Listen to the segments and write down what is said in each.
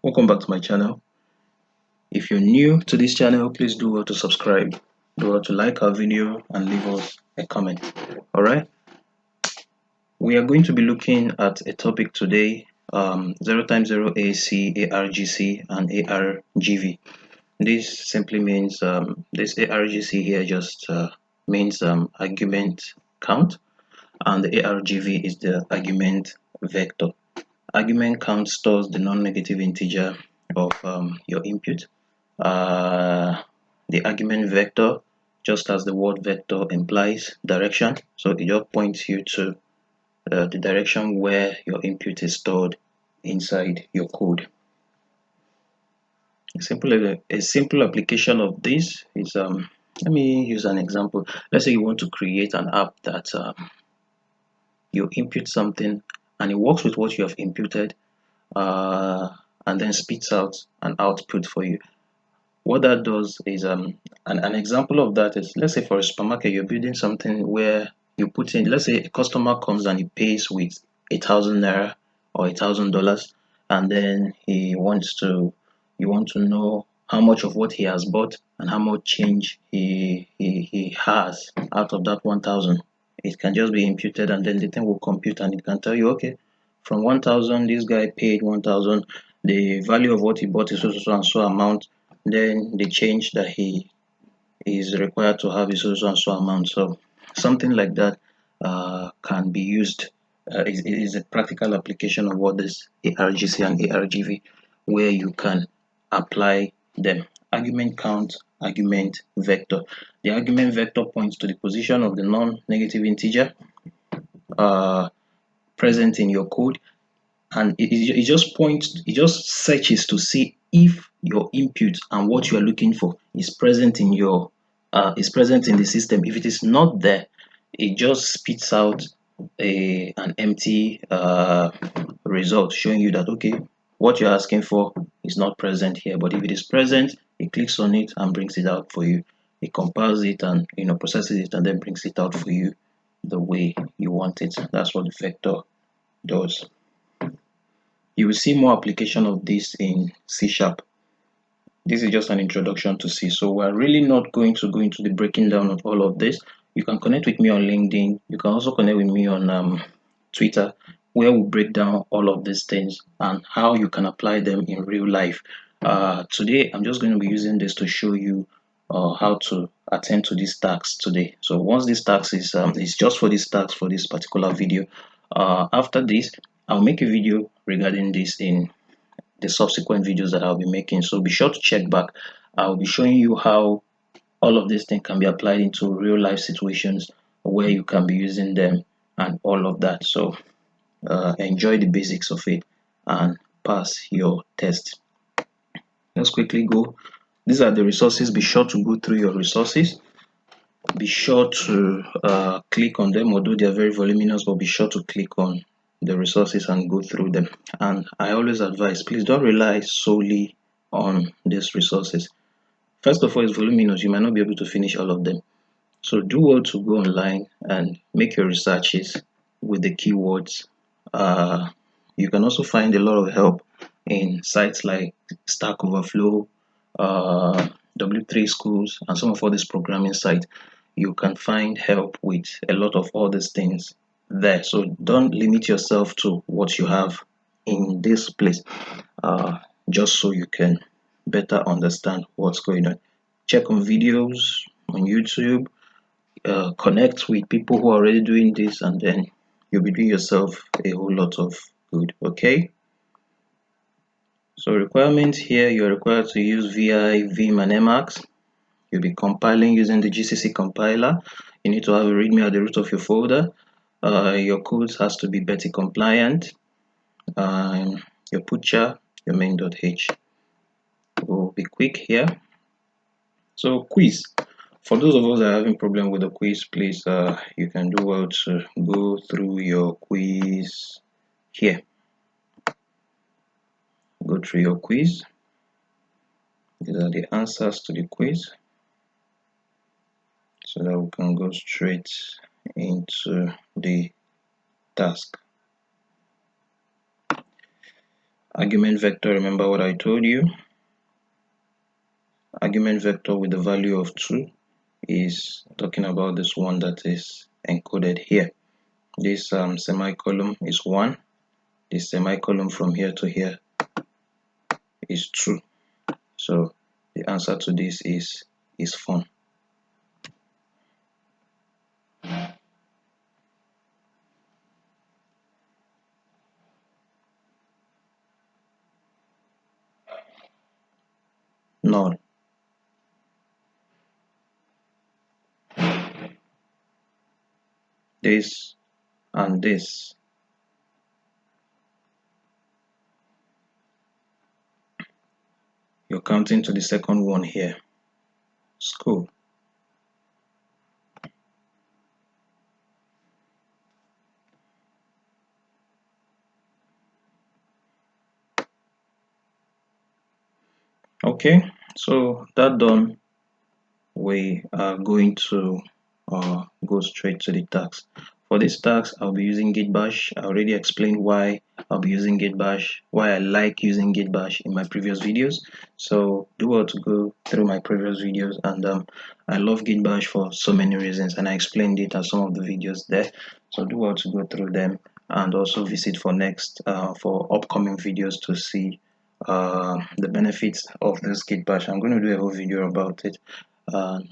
Welcome back to my channel. If you're new to this channel, please do well to subscribe, do well to like our video and leave us a comment. Alright, we are going to be looking at a topic today, 0 AC, Argc and Argv. This simply means this Argc here just means argument count, and the Argv is the argument vector. Argument count stores the non-negative integer of your input. The argument vector, just as the word vector implies, direction, so it just points you to the direction where your input is stored inside your code. A simple application of this is let me use an example. Let's say you want to create an app that you input something and it works with what you have inputted, and then spits out an output for you. What that does is an example of that is, let's say for a supermarket, you're building something where you put in, let's say a customer comes and he pays with 1,000 naira or $1,000, and then you want to know how much of what he has bought and how much change he has out of that 1,000. It can just be imputed, and then the thing will compute and it can tell you, okay, from 1,000 this guy paid 1,000, the value of what he bought is so and so amount, then the change that he is required to have is so and so amount. So something like that can be used, is a practical application of what is Argc and Argv, where you can apply them. Argument count, argument vector. The argument vector points to the position of the non-negative integer present in your code, and it just searches to see if your input and what you are looking for is present in the system. If it is not there, it just spits out an empty result showing you that, okay, what you're asking for is not present here. But if it is present, it clicks on it and brings it out for you. It compiles it and processes it and then brings it out for you the way you want it. That's what the vector does. You will see more application of this in C#. This is just an introduction to C. So we're really not going to go into the breaking down of all of this. You can connect with me on LinkedIn. You can also connect with me on Twitter, where we break down all of these things and how you can apply them in real life. Today, I'm just going to be using this to show you how to attend to these tasks today. So once this task is just for this task for this particular video, after this, I'll make a video regarding this in the subsequent videos that I'll be making. So be sure to check back. I'll be showing you how all of these things can be applied into real life situations where you can be using them and all of that. So enjoy the basics of it and pass your test. Let's quickly go. These are the resources. Be sure to go through your resources. Be sure to click on them, although they are very voluminous, but be sure to click on the resources and go through them. And I always advise, please don't rely solely on these resources. First of all, it's voluminous. You might not be able to finish all of them. So do well to go online and make your researches with the keywords. You can also find a lot of help in sites like Stack Overflow, W3 Schools, and some of all these programming sites. You can find help with a lot of all these things there. So don't limit yourself to what you have in this place, just so you can better understand what's going on. Check on videos on YouTube, connect with people who are already doing this, and then you'll be doing yourself a whole lot of good. Okay, so requirements here, you're required to use vi, vim, and emacs. You'll be compiling using the GCC compiler. You need to have a readme at the root of your folder. Your code has to be Betty compliant. Your putchar, your main.h. We'll be quick here. So quiz. For those of us that are having problem with the quiz, please you can do well to go through your quiz here. Go through your quiz. These are the answers to the quiz, so that we can go straight into the task. Argument vector, remember what I told you? Argument vector with the value of 2 is talking about this one that is encoded here. This semicolon is 1. This semicolon from here to here is true. So the answer to this is fun. Null. This and this. You're counting to the second one here. School. Okay, so that done, we are going to go straight to the task. For this task, I'll be using git bash. I already explained why I'll be using git bash, why I like using git bash in my previous videos. So do well to go through my previous videos, and I love git bash for so many reasons, and I explained it in some of the videos there. So do well to go through them, and also visit for for upcoming videos to see the benefits of this git bash. I'm going to do a whole video about it,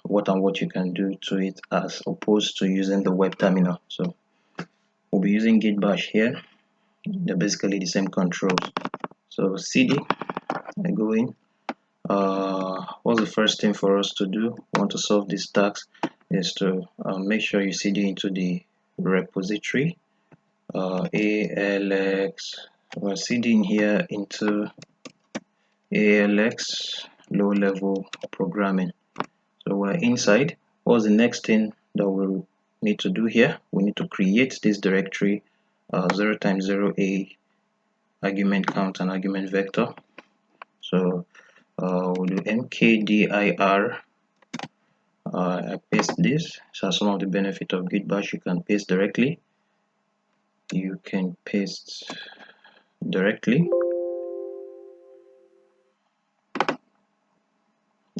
what you can do to it as opposed to using the web terminal. So we'll be using git bash here. They're basically the same controls. So cd, I go in. What's the first thing for us to do? Want to solve this task is to make sure you cd into the repository alx. We're cding here into alx low level programming. So we're inside. What's the next thing that we'll need to do here? We need to create this directory 0 times 0a argument count and argument vector. So we'll do mkdir. I paste this. So some of the benefit of git bash, you can paste directly. You can paste directly.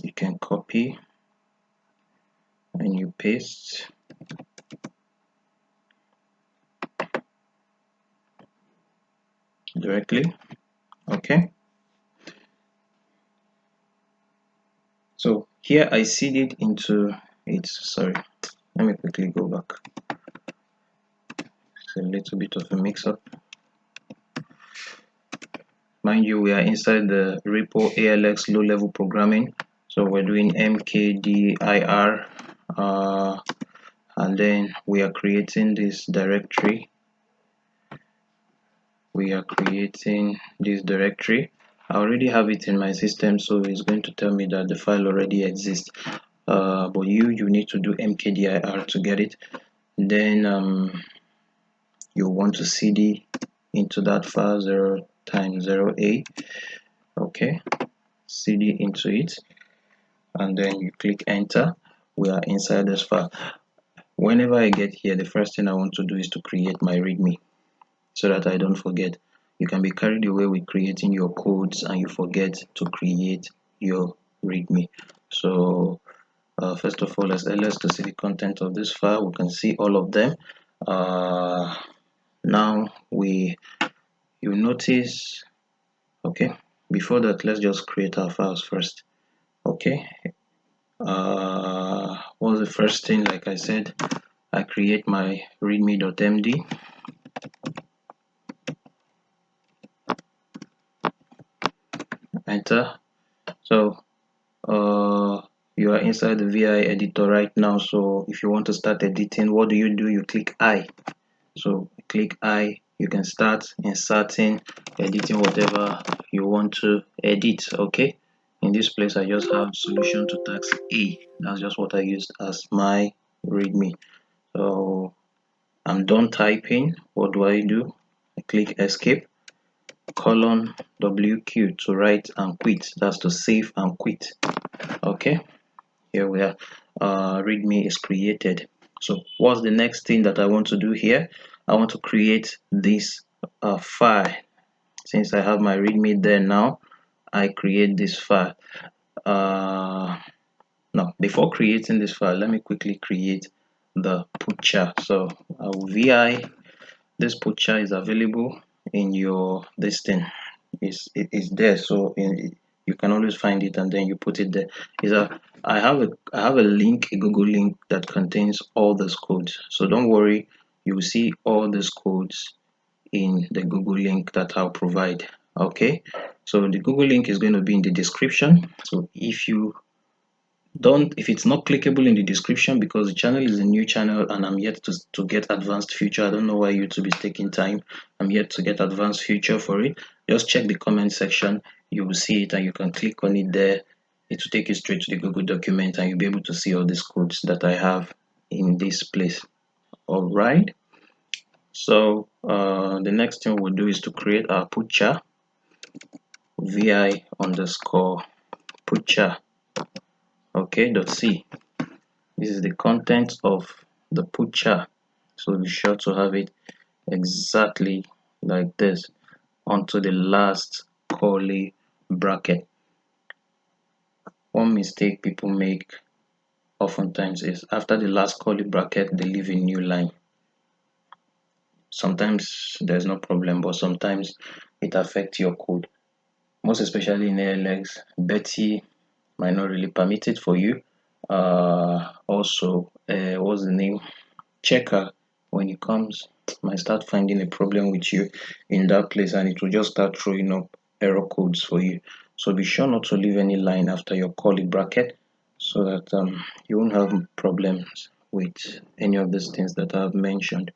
You can copy and you paste. Directly. Okay. So here I seed it into it. Sorry, let me quickly go back. It's a little bit of a mix-up. Mind you, we are inside the repo ALX low-level programming. So we're doing mkdir, and then we are creating this directory. I already have it in my system, so it's going to tell me that the file already exists. But you need to do mkdir to get it. Then you want to cd into that file 0 times 0a. Okay, cd into it, and then you click enter. We are inside this file. Whenever I get here, the first thing I want to do is to create my readme so that I don't forget. You can be carried away with creating your codes and you forget to create your readme. So first of all, let's to see the content of this file. We can see all of them. Now you notice, okay, before that, let's just create our files first. Okay, what's the first thing? Like I said, I create my readme.md. Enter. So you are inside the vi editor right now. So if you want to start editing, what do? You click I. So click I. You can start inserting, editing whatever you want to edit. Okay, in this place I just have solution to task A. That's just what I used as my readme. So I'm done typing. What do? I click escape, colon WQ to write and quit. That's to save and quit. Okay, here we are. Readme is created. So what's the next thing that I want to do here? I want to create this file. since I have my readme there now, I create this file. Now before creating this file, let me quickly create the putcher. So I will vi. This putcher is available in your this thing. It is there, so you can always find it and then you put it there. Is a I have a link, a Google link that contains all those codes. So don't worry, you will see all these codes in the Google link that I'll provide. Okay, so the Google link is going to be in the description. So if it's not clickable in the description, because the channel is a new channel and I'm yet to get advanced feature. I don't know why YouTube is taking time. I'm yet to get advanced feature for it. Just check the comment section, you will see it and you can click on it there. It will take you straight to the Google document and you'll be able to see all these codes that I have in this place. All right, so the next thing we'll do is to create our putcher. Vi underscore putcher, okay, .c. This is the content of the putcher, so be sure to have it exactly like this onto the last curly bracket. One mistake people make oftentimes is after the last curly bracket they leave a new line. Sometimes there's no problem, but sometimes it affects your code, most especially in ALX. Betty might not really permit it for you. Also, what's the name? Checker, when it comes, might start finding a problem with you in that place and it will just start throwing up error codes for you. So be sure not to leave any line after your curly bracket so that you won't have problems with any of these things that I've mentioned.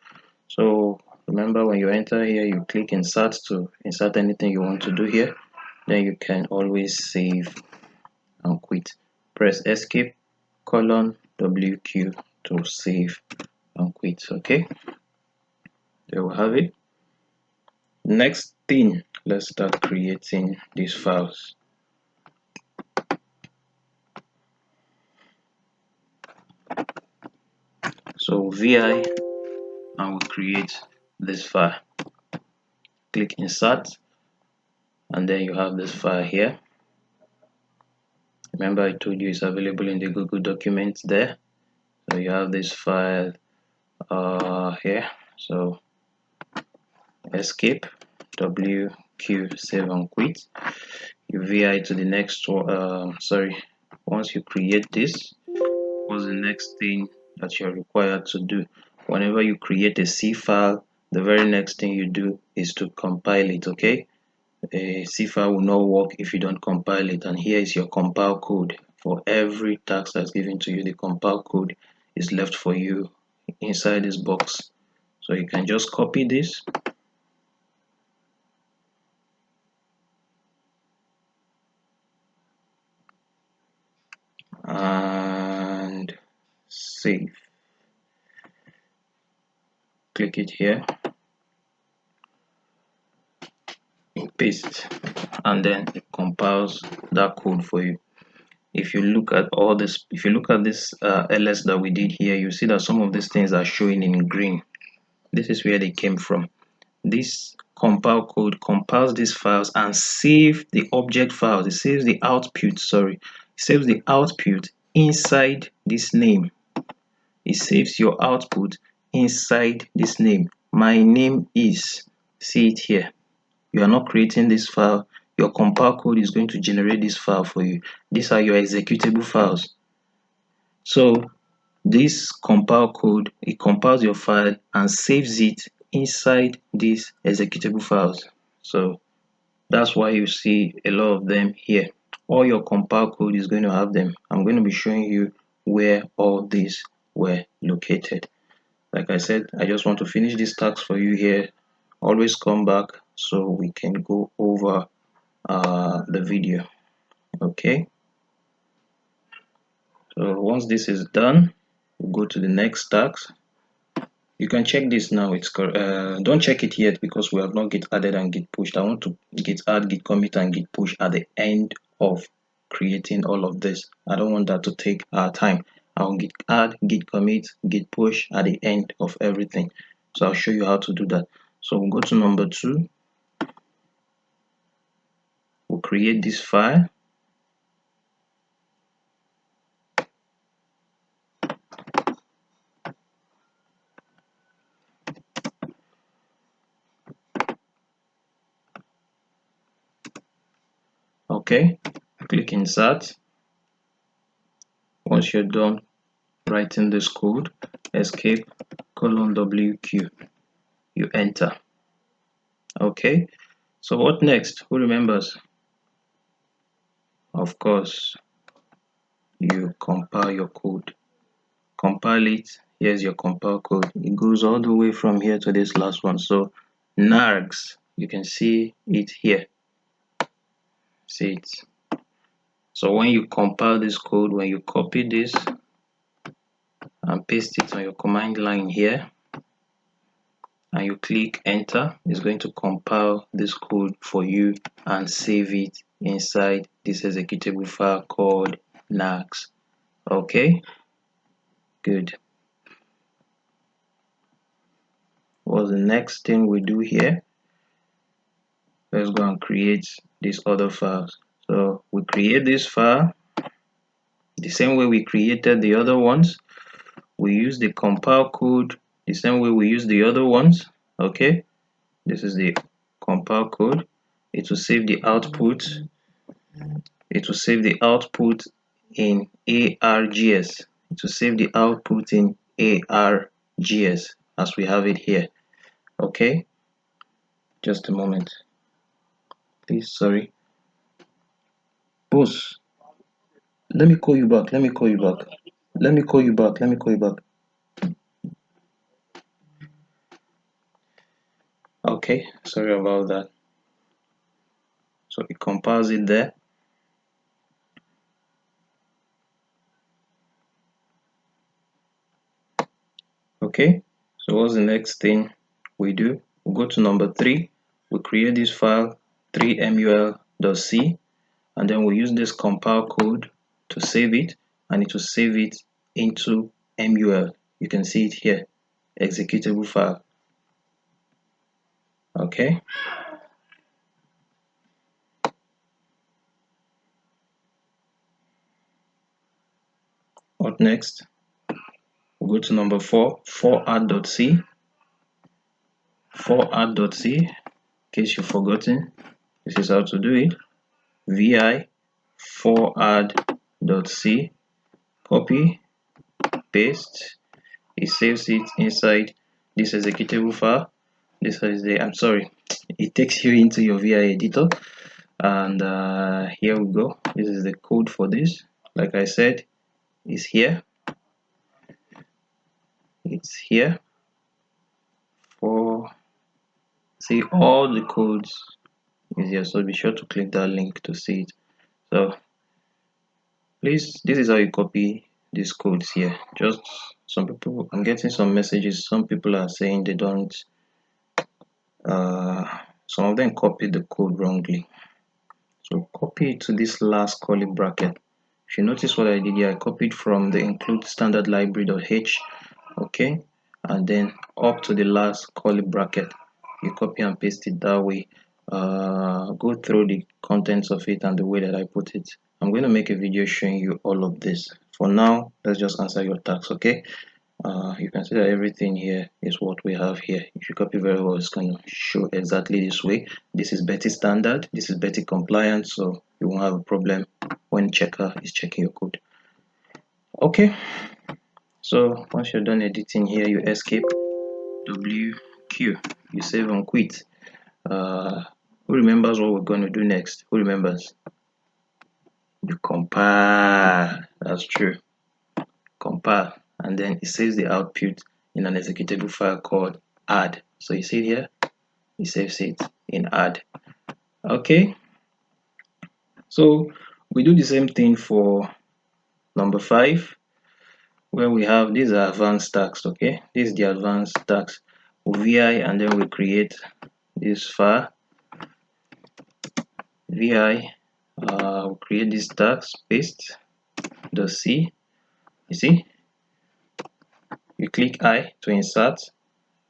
So remember, when you enter here, you click insert to insert anything you want to do here. Then you can always save and quit. Press escape colon WQ to save and quit. Okay, there we have it. Next thing, let's start creating these files. So vi and we'll create this file. Click insert and then you have this file here. Remember, I told you it's available in the Google documents there. So you have this file here. So escape WQ save and quit. You vi to the next one. Once you create this, what's the next thing that you're required to do? Whenever you create a C file, the very next thing you do is to compile it. Okay, a C file will not work if you don't compile it, and here is your compile code. For every task that's given to you, the compile code is left for you inside this box. So you can just copy this and save. Click it here, paste, and then it compiles that code for you. If you look at all this, if you look at this ls that we did here, you see that some of these things are showing in green. This is where they came from. This compile code compiles these files and save the object files. It saves the output, it saves the output inside this name. It saves your output inside this name. My name is, see it here. You are not creating this file. Your compile code is going to generate this file for you. These are your executable files. So this compile code, it compiles your file and saves it inside these executable files. So that's why you see a lot of them here. All your compile code is going to have them. I'm going to be showing you where all these were located. Like I said, I just want to finish this task for you here. Always come back so we can go over the video. Okay, so once this is done, we'll go to the next task. You can check this now. It's don't check it yet because we have not git added and git pushed. I want to git add, git commit, and git push at the end of creating all of this. I don't want that to take our time. I'll git add, git commit, git push at the end of everything. So I'll show you how to do that. So we'll go to number 2. we'll create this file. Okay, click insert. Once you're done writing this code, escape :WQ, you enter. Okay, so what next? Who remembers? Of course, you compile your code. Compile it. Here's your compile code. It goes all the way from here to this last one. So Argc, you can see it here. See it. So when you compile this code, when you copy this and paste it on your command line here, and you click enter, it's going to compile this code for you and save it inside this executable file called Argc. Okay, good. What's the next thing we do here? Let's go and create these other files. So we create this file the same way we created the other ones. We use the compile code the same way we use the other ones. Okay, this is the compile code. It will save the output. It will save the output in Args. It will save the output in Args as we have it here. Okay, just a moment, please. Sorry, boss. Let me call you back. Let me call you back. Let me call you back. Let me call you back. Okay, sorry about that. So it compiles it there. Okay, so what's the next thing we do? We go to number 3. We create this file 3mul.c, and then we use this compile code to save it, and it will save it into mul. You can see it here, executable file. Okay, what next? We go to number 4, forAdd.c. forAdd.c, in case you've forgotten, this is how to do it. vi forAdd.c, copy, paste. It saves it inside this executable file. This is the, I'm sorry, it takes you into your vi editor, and here we go. This is the code for this. Like I said, it's here. It's here. For see all the codes is here, so be sure to click that link to see it. So please, this is how you copy these codes here. Just some people, I'm getting some messages, some people are saying they don't some of them copied the code wrongly. So copy it to this last curly bracket. If you notice what I did here, I copied from the include standard library.h, okay, and then up to the last curly bracket. You copy and paste it that way. Go through the contents of it and the way that I put it. I'm going to make a video showing you all of this. For now, let's just answer your task, okay? You can see that everything here is what we have here. If you copy very well, it's going to show exactly this way. This is Betty standard, this is Betty compliant, so you won't have a problem when checker is checking your code. Okay, so once you're done editing here, you escape WQ, you save and quit. Who remembers what we're going to do next? Who remembers? You compile. That's true. Compile, and then it saves the output in an executable file called add. So you see it here, it saves it in add. Okay, so we do the same thing for number 5, where we have these are advanced tasks. Okay, this is the advanced tasks. Vi, and then we create this file vi. We'll create this task, paste the c. You see, you click I to insert.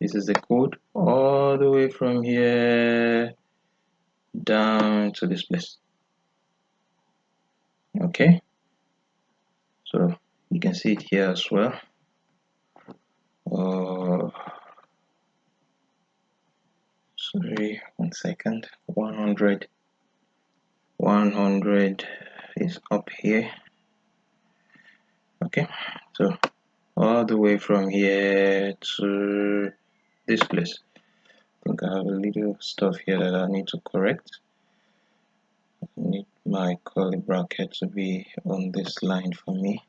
This is the code all the way from here down to this place. Okay, so you can see it here as well. Sorry, 1 second. 100 is up here. Okay, so all the way from here to this place. I think I have a little stuff here that I need to correct. I need my curly bracket to be on this line for me.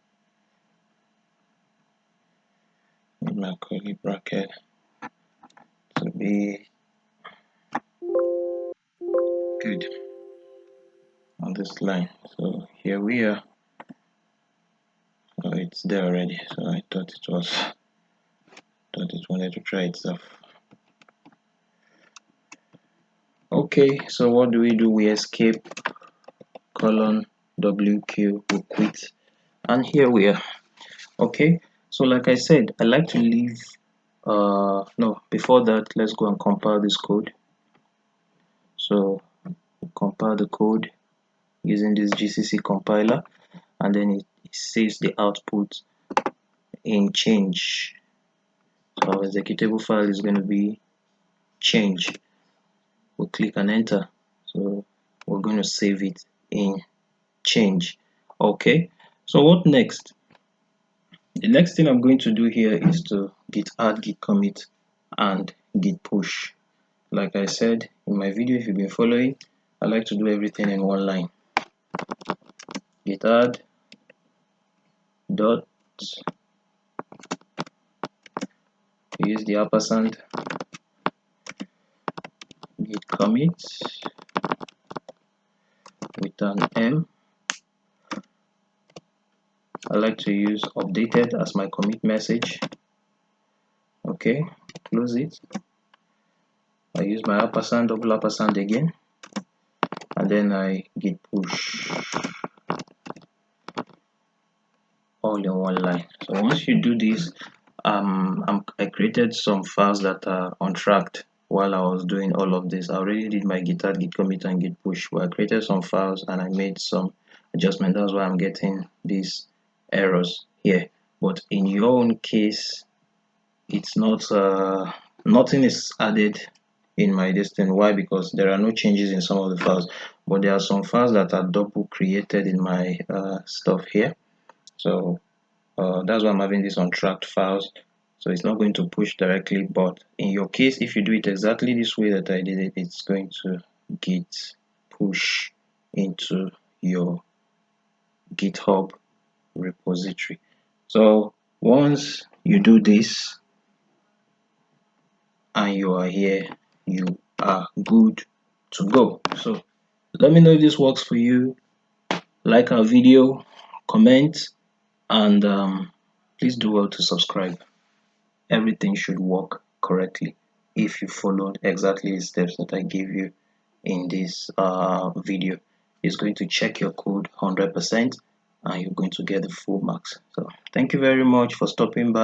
Need my curly bracket to be good on this line. So here we are. Oh, it's there already. So I thought it wanted to try itself. Okay, so what do? We escape, colon WQ, we quit, and here we are. Okay, so like I said, I like to leave no, before that, let's go and compile this code. So compile the code using this GCC compiler, and then it saves the output in change. So our executable file is going to be change. We'll click and enter. So we're going to save it in change. Okay, so what next? The next thing I'm going to do here is to git add, git commit, and git push. Like I said in my video, if you've been following, I like to do everything in one line. Git add dot, use the ampersand, git commit with an M. I like to use updated as my commit message. Okay, close it. I use my ampersand, double ampersand again, and then I git push, all in one line. So once you do this, I created some files that are untracked while I was doing all of this. I already did my git add, git commit, and git push, but I created some files and I made some adjustment. That's why I'm getting these errors here. But in your own case, it's not nothing is added in my distance. Why? Because there are no changes in some of the files, but there are some files that are double created in my stuff here. So that's why I'm having these untracked files. So it's not going to push directly, but in your case, if you do it exactly this way that I did it, it's going to git push into your GitHub repository. So once you do this and you are here, you are good to go. So let me know if this works for you. Like our video, comment, and please do well to subscribe. Everything should work correctly if you followed exactly the steps that I gave you in this video. It's going to check your code 100% and you're going to get the full marks. So thank you very much for stopping by.